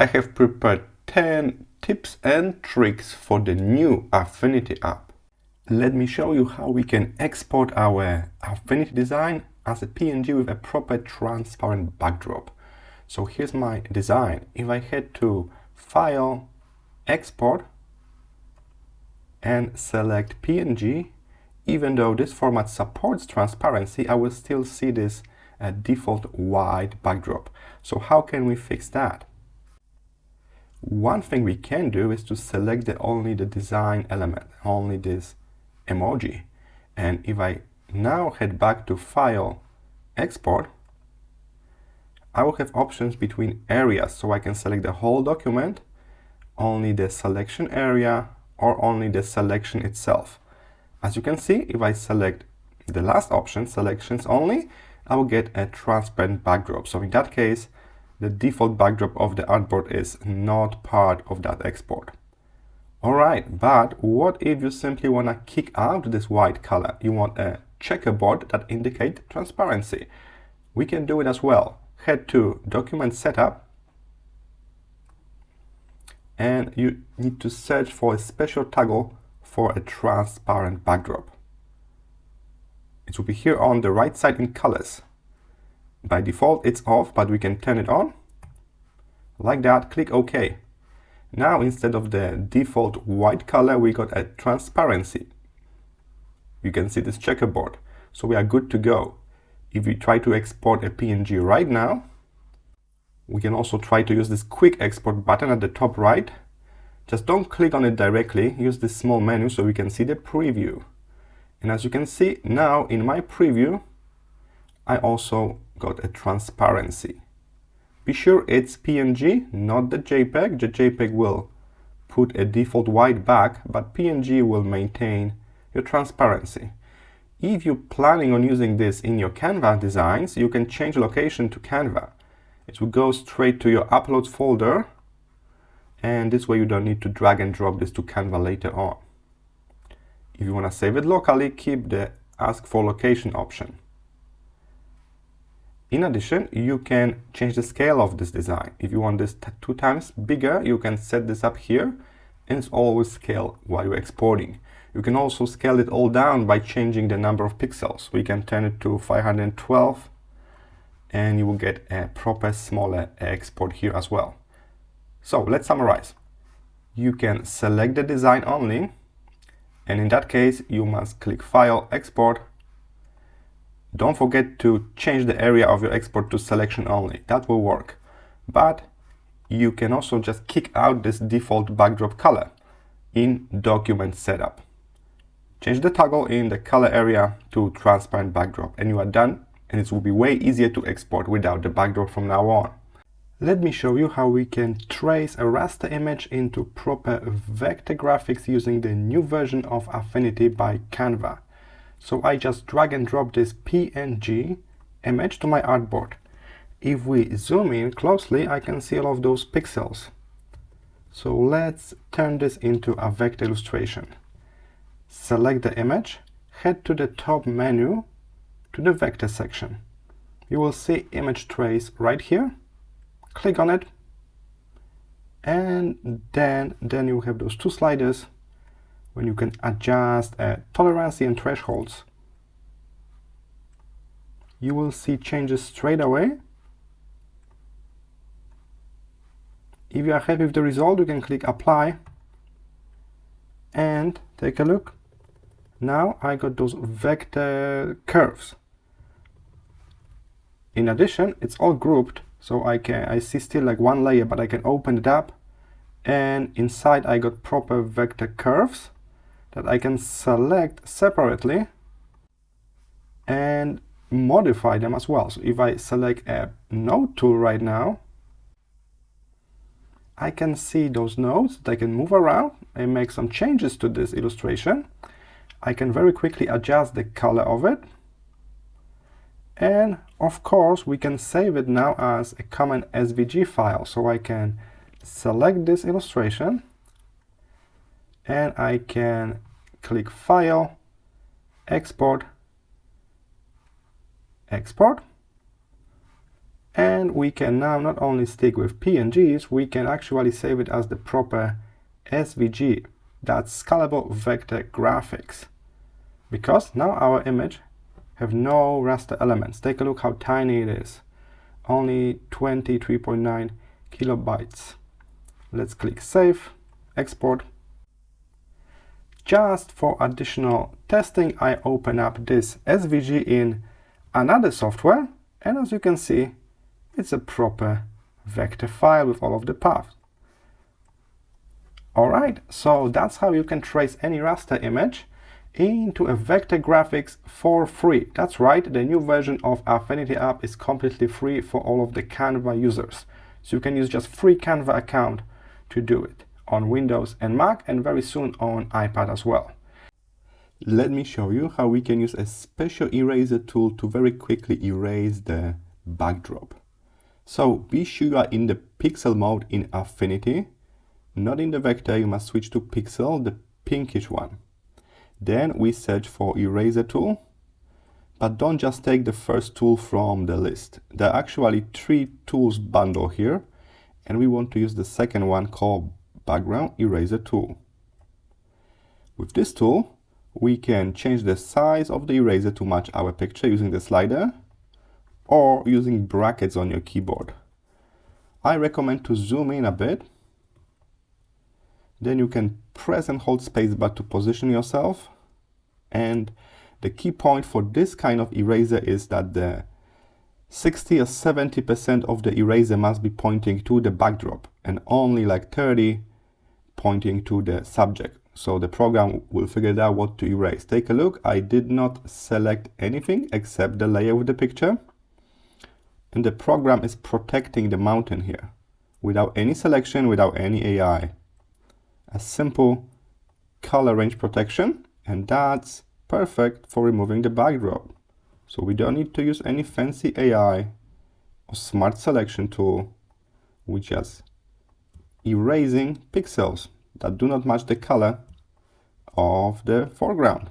I have prepared 10 tips and tricks for the new Affinity app. Let me show you how we can export our Affinity design as a PNG with a proper transparent backdrop. So here's my design. If I head to File, Export, and select PNG, even though this format supports transparency, I will still see this default white backdrop. So how can we fix that? One thing we can do is to select only the design element, only this emoji. And if I now head back to File, Export, I will have options between areas, so I can select the whole document, only the selection area, or only the selection itself. As you can see, if I select the last option, selections only, I will get a transparent backdrop. So in that case, the default backdrop of the artboard is not part of that export. Alright, but what if you simply want to kick out this white color? You want a checkerboard that indicates transparency. We can do it as well. Head to Document Setup, and you need to search for a special toggle for a transparent backdrop. It will be here on the right side in colors. By default it's off, but we can turn it on. Like that, click OK. Now instead of the default white color, we got a transparency. You can see this checkerboard. So we are good to go. If we try to export a PNG right now, we can also try to use this quick export button at the top right. Just don't click on it directly, use this small menu so we can see the preview. And as you can see now in my preview, I also got a transparency. Be sure it's PNG, not the JPEG. The JPEG will put a default white back, but PNG will maintain your transparency. If you're planning on using this in your Canva designs, you can change location to Canva. It will go straight to your Uploads folder, and this way you don't need to drag and drop this to Canva later on. If you want to save it locally, keep the Ask for Location option. In addition, you can change the scale of this design. If you want this 2 times bigger, you can set this up here, and it's always scale while you're exporting. You can also scale it all down by changing the number of pixels. We can turn it to 512, and you will get a proper smaller export here as well. So let's summarize. You can select the design only, and in that case, you must click File, Export. Don't forget to change the area of your export to selection only. That will work. But you can also just kick out this default backdrop color in Document Setup. Change the toggle in the color area to transparent backdrop, and you are done, and it will be way easier to export without the backdrop from now on. Let me show you how we can trace a raster image into proper vector graphics using the new version of Affinity by Canva. So I just drag and drop this PNG image to my artboard. If we zoom in closely, I can see all of those pixels. So let's turn this into a vector illustration. Select the image, head to the top menu to the vector section. You will see image trace right here. Click on it, and then you have those 2 sliders when you can adjust tolerance and thresholds. You will see changes straight away. If you are happy with the result, you can click Apply and take a look. Now I got those vector curves. In addition, it's all grouped, so I see still like one layer, but I can open it up, and inside I got proper vector curves that I can select separately and modify them as well. So if I select a node tool right now, I can see those nodes that I can move around and make some changes to this illustration. I can very quickly adjust the color of it. And of course, we can save it now as a common SVG file. So I can select this illustration, and I can click File, Export, Export, And we can now not only stick with PNGs, we can actually save it as the proper SVG. That's scalable vector graphics. Because now our image have no raster elements. Take a look how tiny it is. Only 23.9 kilobytes. Let's click Save, Export. Just for additional testing, I open up this SVG in another software, and as you can see, it's a proper vector file with all of the paths. Alright, so that's how you can trace any raster image into a vector graphics for free. That's right, the new version of Affinity app is completely free for all of the Canva users. So you can use just free Canva account to do it on Windows and Mac, and very soon on iPad as well. Let me show you how we can use a special eraser tool to very quickly erase the backdrop. So be sure you are in the pixel mode in Affinity, not in the vector. You must switch to pixel, the pinkish one. Then we search for eraser tool, but don't just take the first tool from the list. There are actually 3 tools bundle here, and we want to use the second one called background eraser tool. With this tool, we can change the size of the eraser to match our picture using the slider or using brackets on your keyboard. I recommend to zoom in a bit. Then you can press and hold spacebar to position yourself. And the key point for this kind of eraser is that the 60 or 70% of the eraser must be pointing to the backdrop and only like 30 pointing to the subject. So the program will figure out what to erase. Take a look. I did not select anything except the layer with the picture. And the program is protecting the mountain here without any selection, without any AI. A simple color range protection, and that's perfect for removing the backdrop. So we don't need to use any fancy AI or smart selection tool. We're just erasing pixels that do not match the color of the foreground.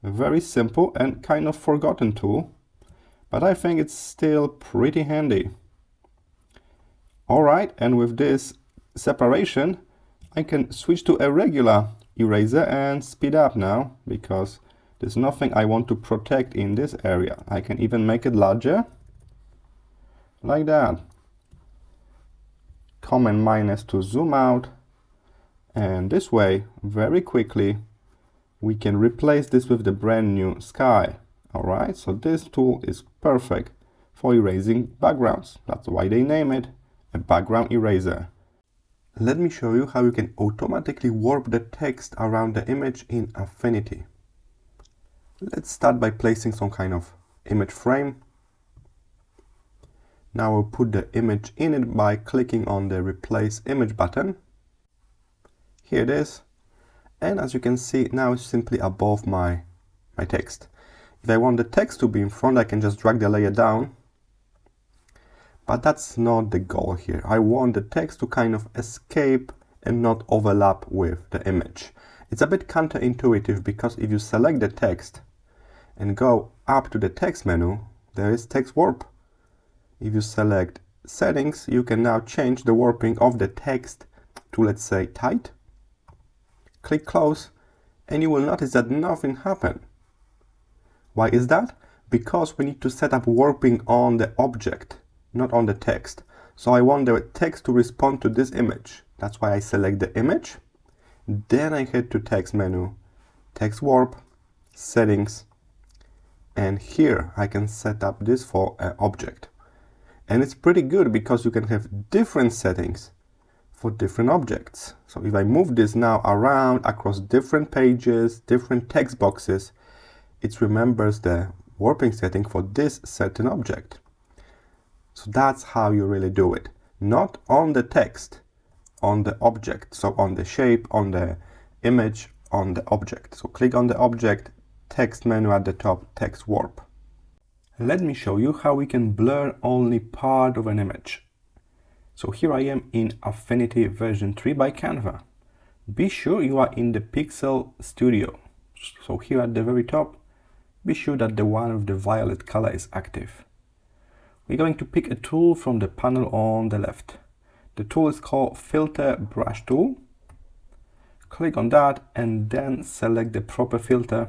A very simple and kind of forgotten tool, but I think it's still pretty handy. Alright, and with this separation, I can switch to a regular eraser and speed up now, because there's nothing I want to protect in this area. I can even make it larger, like that. Command minus to zoom out, and this way, very quickly, we can replace this with the brand new sky. Alright, so this tool is perfect for erasing backgrounds. That's why they name it a background eraser. Let me show you how you can automatically warp the text around the image in Affinity. Let's start by placing some kind of image frame. Now we'll put the image in it by clicking on the Replace Image button. Here it is. And as you can see, now it's simply above my text. If I want the text to be in front, I can just drag the layer down. But that's not the goal here. I want the text to kind of escape and not overlap with the image. It's a bit counterintuitive because if you select the text and go up to the text menu, there is text warp. If you select settings, you can now change the warping of the text to, let's say, tight. Click close, and you will notice that nothing happened. Why is that? Because we need to set up warping on the object, not on the text. So I want the text to respond to this image. That's why I select the image. Then I head to text menu, text warp, settings, and here I can set up this for an object. And it's pretty good because you can have different settings for different objects. So if I move this now around across different pages, different text boxes, it remembers the warping setting for this certain object. So that's how you really do it. Not on the text, on the object. So on the shape, on the image, on the object. So click on the object, text menu at the top, text warp. Let me show you how we can blur only part of an image. So here I am in Affinity version 3 by Canva. Be sure you are in the Pixel Studio. So here at the very top, be sure that the one with the violet color is active. we're going to pick a tool from the panel on the left. The tool is called Filter Brush Tool. Click on that and then select the proper filter.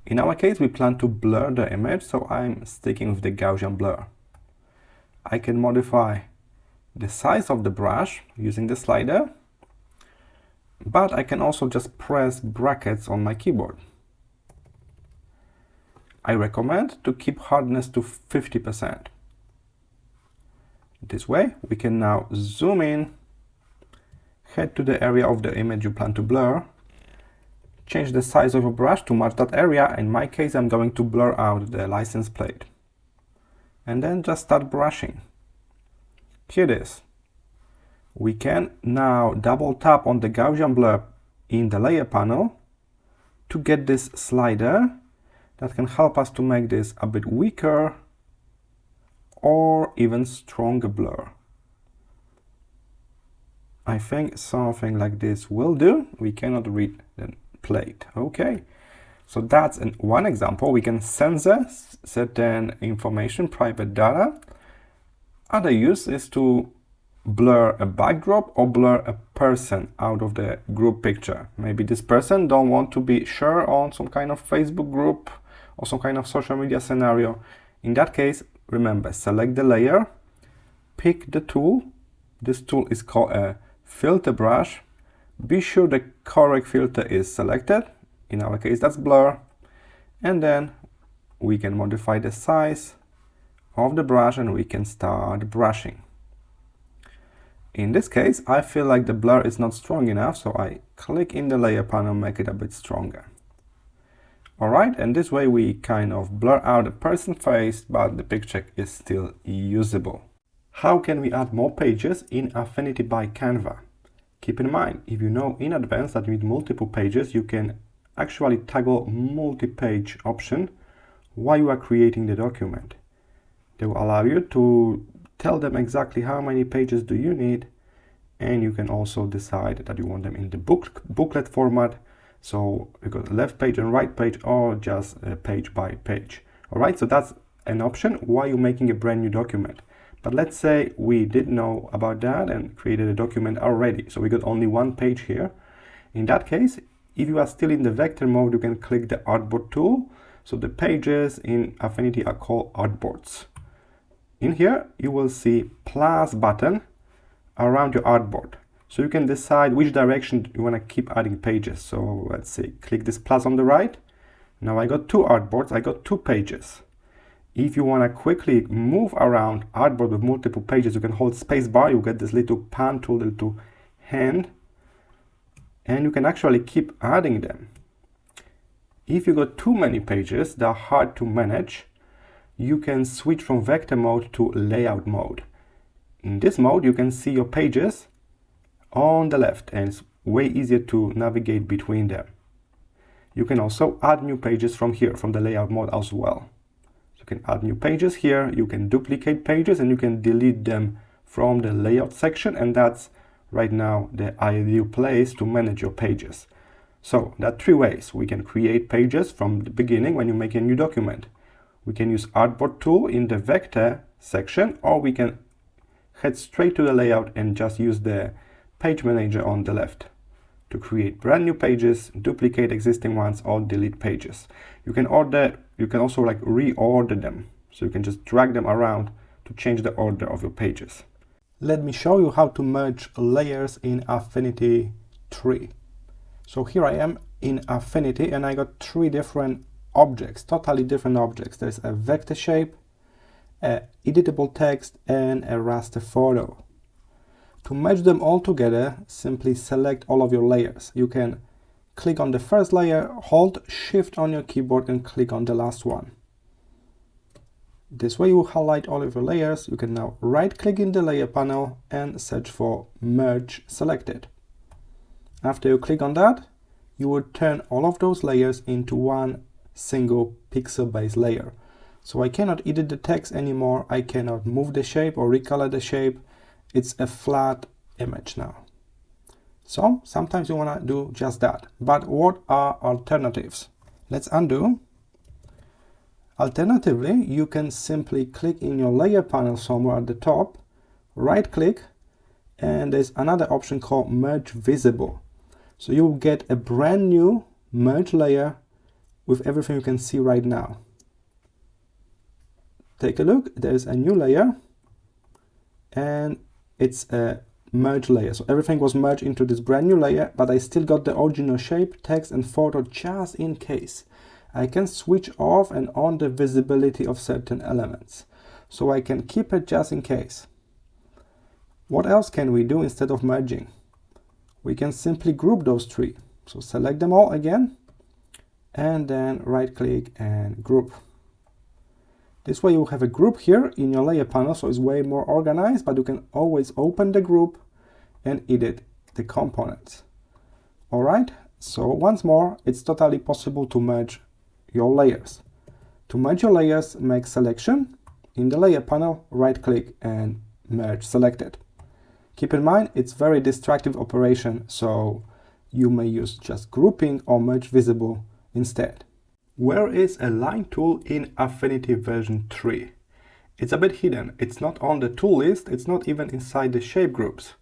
In our case, we plan to blur the image, so I'm sticking with the Gaussian blur. I can modify the size of the brush using the slider, but I can also just press brackets on my keyboard. I recommend to keep hardness to 50%. This way, we can now zoom in, head to the area of the image you plan to blur, change the size of your brush to match that area. In my case, I'm going to blur out the license plate. And then just start brushing. Here it is. We can now double tap on the Gaussian blur in the layer panel to get this slider that can help us to make this a bit weaker or even stronger blur. I think something like this will do. We cannot read the plate. Okay, so that's one example. We can censor certain information, private data. Other use is to blur a backdrop or blur a person out of the group picture. Maybe this person don't want to be shared on some kind of Facebook group or some kind of social media scenario. In that case, remember, select the layer, pick the tool. This tool is called a filter brush. Be sure the correct filter is selected. In our case, that's blur. And then we can modify the size of the brush and we can start brushing. In this case, I feel like the blur is not strong enough, so I click in the layer panel, make it a bit stronger. Alright, and this way we kind of blur out the person face, but the picture is still usable. How can we add more pages in Affinity by Canva? Keep in mind, if you know in advance that you need multiple pages, you can actually toggle multi-page option while you are creating the document. They will allow you to tell them exactly how many pages do you need, and you can also decide that you want them in the booklet format, so you got left page and right page, or just page by page. All right, so that's an option while you're making a brand new document. But let's say we didn't know about that and created a document already, so we got only one page here. In that case, if you are still in the vector mode, you can click the artboard tool. So the pages in Affinity are called artboards. In here, you will see plus button around your artboard. So you can decide which direction you want to keep adding pages. So let's say, click this plus on the right. Now I got two artboards, I got two pages. If you want to quickly move around artboard with multiple pages, you can hold space bar, you get this little pan tool, little hand, and you can actually keep adding them. If you got too many pages that are hard to manage, you can switch from vector mode to layout mode. In this mode, you can see your pages on the left, and it's way easier to navigate between them. You can also add new pages from here, from the layout mode as well. You can add new pages here, you can duplicate pages, and you can delete them from the layout section, and that's right now the ideal place to manage your pages. So there are three ways we can create pages from the beginning when you make a new document. We can use artboard tool in the vector section, or we can head straight to the layout and just use the page manager on the left to create brand new pages, duplicate existing ones, or delete pages. You can also like reorder them. So you can just drag them around to change the order of your pages. Let me show you how to merge layers in Affinity 3. So here I am in Affinity and I got three different objects, totally different objects. There's a vector shape, a editable text, and a raster photo. To merge them all together, simply select all of your layers. You can click on the first layer, hold Shift on your keyboard and click on the last one. This way you highlight all of your layers. You can now right click in the layer panel and search for Merge Selected. After you click on that, you will turn all of those layers into one single pixel-based layer. So I cannot edit the text anymore, I cannot move the shape or recolor the shape. It's a flat image now. So sometimes you want to do just that. But what are alternatives? Let's undo. Alternatively, you can simply click in your layer panel somewhere at the top, right click, and there's another option called Merge Visible. So you will get a brand new merge layer with everything you can see right now. Take a look, there's a new layer, and it's a merge layer. So everything was merged into this brand new layer, but I still got the original shape, text, and photo just in case. I can switch off and on the visibility of certain elements, so I can keep it just in case. What else can we do instead of merging? We can simply group those three. So select them all again, and then right click and group. This way you have a group here in your layer panel, so it's way more organized, but you can always open the group and edit the components. All right, so once more, it's totally possible to merge your layers. To merge your layers, make selection. In the layer panel, right click and merge selected. Keep in mind, it's very distractive operation, so you may use just grouping or merge visible instead. Where is a line tool in Affinity version 3? It's a bit hidden. It's not on the tool list. It's not even inside the shape groups.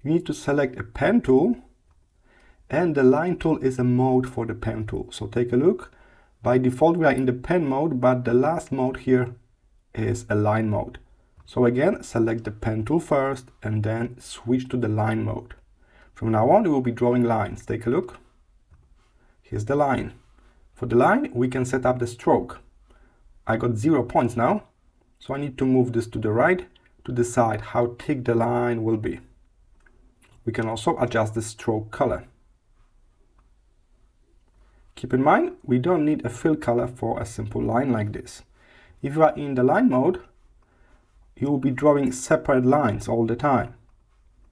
You need to select a pen tool, and the line tool is a mode for the pen tool. So take a look. By default, we are in the pen mode, but the last mode here is a line mode. So again, select the pen tool first and then switch to the line mode. From now on, we will be drawing lines. Take a look. Here's the line. For the line, we can set up the stroke. I got 0 points now, so I need to move this to the right to decide how thick the line will be. We can also adjust the stroke color. Keep in mind, we don't need a fill color for a simple line like this. If you are in the line mode, you will be drawing separate lines all the time.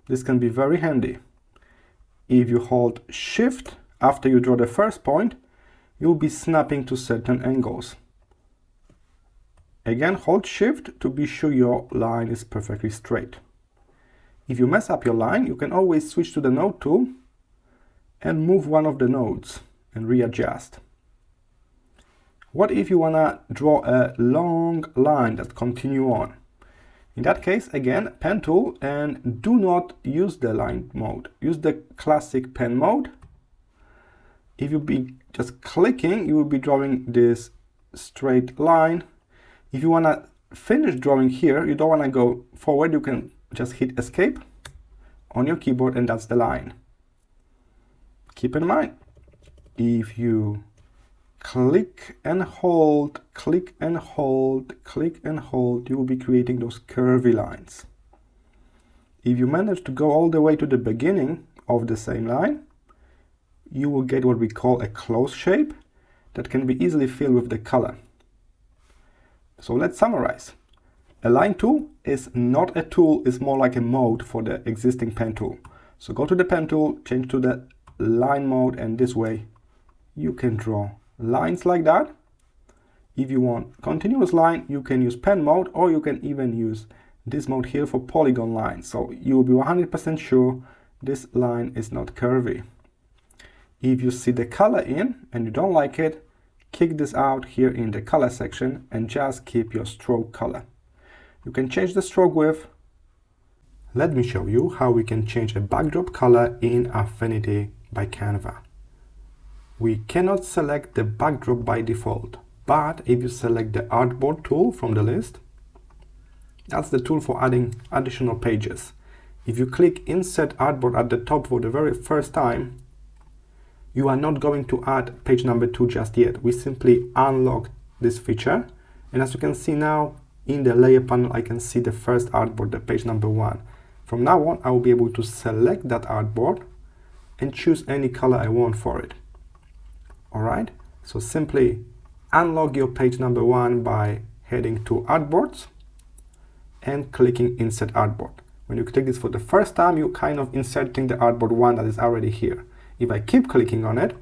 This can be very handy. If you hold Shift after you draw the first point, you'll be snapping to certain angles. Again, hold Shift to be sure your line is perfectly straight. If you mess up your line, you can always switch to the node tool and move one of the nodes and readjust. What if you want to draw a long line that continue on? In that case, again, pen tool, and do not use the line mode. Use the classic pen mode. If you be just clicking, you will be drawing this straight line. If you want to finish drawing here, you don't want to go forward, you can just hit escape on your keyboard, and that's the line. Keep in mind, if you click and hold, click and hold, click and hold, you will be creating those curvy lines. If you manage to go all the way to the beginning of the same line, you will get what we call a close shape that can be easily filled with the color. So let's summarize. A line tool is not a tool, it's more like a mode for the existing pen tool. So go to the pen tool, change to the line mode, and this way you can draw lines like that. If you want continuous line, you can use pen mode, or you can even use this mode here for polygon lines. So you will be 100% sure this line is not curvy. If you see the color in and you don't like it, kick this out here in the color section and just keep your stroke color. You can change the stroke width. Let me show you how we can change a backdrop color in Affinity by Canva. We cannot select the backdrop by default, but if you select the artboard tool from the list, that's the tool for adding additional pages. If you click Insert Artboard at the top for the very first time, you are not going to add page number 2 just yet. We simply unlock this feature, and as you can see now in the layer panel, I can see the first artboard, the page number 1. From now on, I will be able to select that artboard and choose any color I want for it. Alright, so simply unlock your page number 1 by heading to Artboards and clicking Insert Artboard. When you click this for the first time, you're kind of inserting the artboard 1 that is already here. If I keep clicking on it,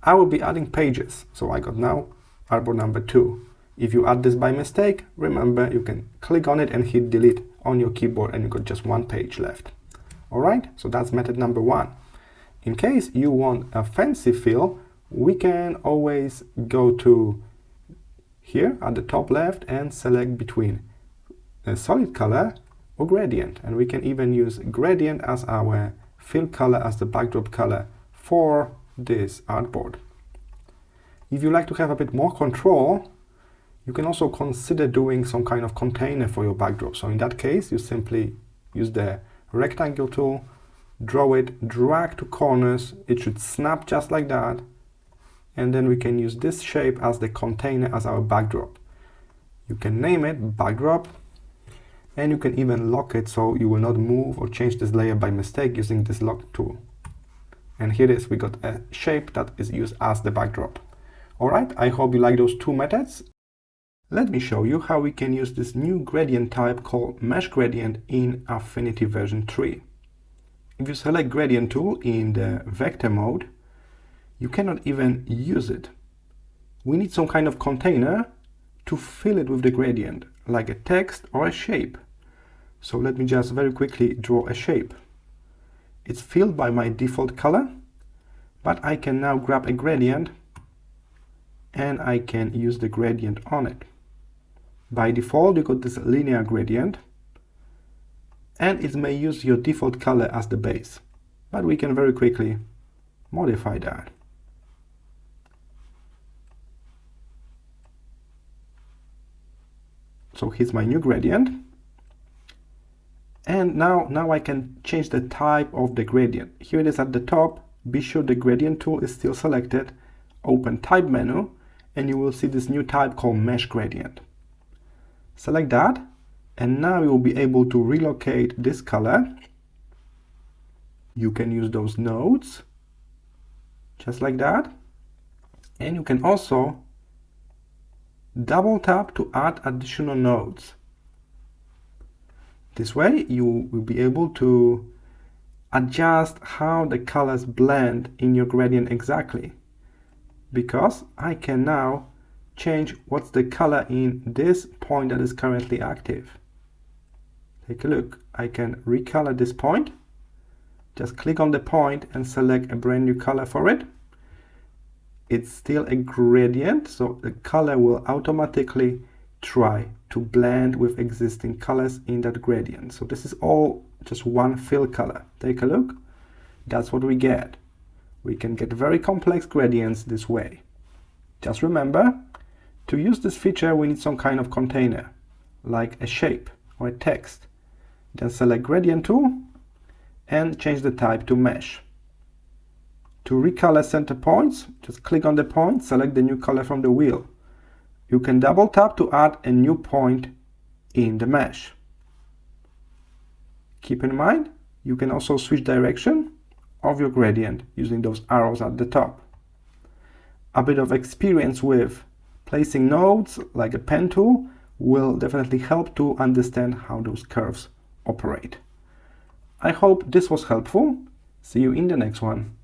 I will be adding pages. So I got now artboard number 2. If you add this by mistake, remember you can click on it and hit delete on your keyboard and you got just 1 page left. Alright, so that's method number 1. In case you want a fancy fill, we can always go to here at the top left and select between a solid color or gradient. And we can even use gradient as our fill color, as the backdrop color for this artboard. If you like to have a bit more control, you can also consider doing some kind of container for your backdrop. So in that case, you simply use the rectangle tool, draw it, drag to corners. It should snap just like that. And then we can use this shape as the container, as our backdrop. You can name it backdrop, and you can even lock it so you will not move or change this layer by mistake using this lock tool. And here it is, we got a shape that is used as the backdrop. All right, I hope you like those two methods. Let me show you how we can use this new gradient type called Mesh Gradient in Affinity version 3. If you select Gradient tool in the vector mode, you cannot even use it. We need some kind of container to fill it with the gradient, like a text or a shape. So let me just very quickly draw a shape. It's filled by my default color, but I can now grab a gradient and I can use the gradient on it. By default, you got this linear gradient, and it may use your default color as the base, but we can very quickly modify that. So here's my new gradient, and now I can change the type of the gradient. Here it is at the top. Be sure the gradient tool is still selected. Open type menu, and you will see this new type called Mesh Gradient. Select that, and now you will be able to relocate this color. You can use those nodes, just like that. And you can also double tap to add additional nodes. This way you will be able to adjust how the colors blend in your gradient exactly, because I can now change what's the color in this point that is currently active. Take a look. I can recolor this point. Just click on the point and select a brand new color for it. It's still a gradient, so the color will automatically try to blend with existing colors in that gradient. So this is all just one fill color. Take a look. That's what we get. We can get very complex gradients this way. Just remember, to use this feature, we need some kind of container, like a shape or a text. Then select Gradient tool and change the type to Mesh. To recolor center points, just click on the point, select the new color from the wheel. You can double tap to add a new point in the mesh. Keep in mind, you can also switch direction of your gradient using those arrows at the top. A bit of experience with placing nodes, like a pen tool, will definitely help to understand how those curves operate. I hope this was helpful. See you in the next one.